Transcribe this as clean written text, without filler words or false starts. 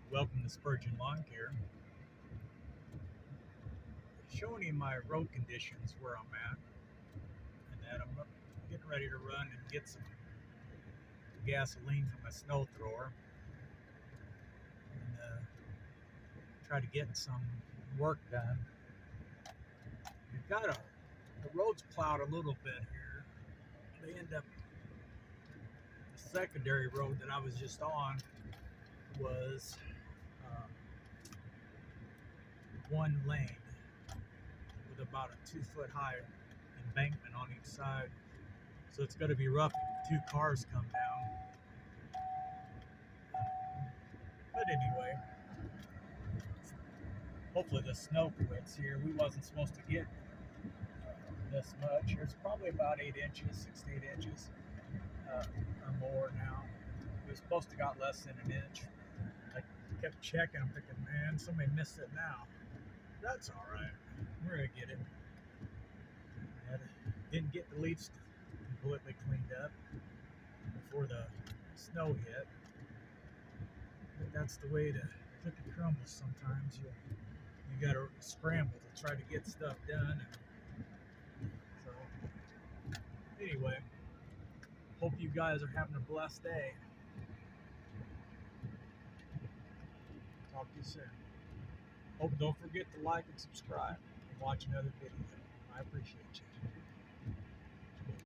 Welcome to Spurgeon Lawn Care. Showing you my road conditions where I'm at, and that I'm getting ready to run and get some gasoline for my snow thrower, and try to get some work done. We've got the road's plowed a little bit here. They end up the secondary road that I was just on was um, one lane with about a 2 foot high embankment on each side. So it's going to be rough if two cars come down. But anyway, hopefully the snow quits here. We wasn't supposed to get this much. It's probably about 8 inches, 6 to 8 inches or more now. We were supposed to got less than an inch. I kept checking. I'm thinking, man, somebody missed it now. That's all right. We're gonna get it. And didn't get the leaves completely cleaned up before the snow hit. But that's the way the cookie crumbles. Sometimes you gotta scramble to try to get stuff done. And so anyway, hope you guys are having a blessed day. Talk to you soon. Hope don't forget to like and subscribe and watch another video. I appreciate you.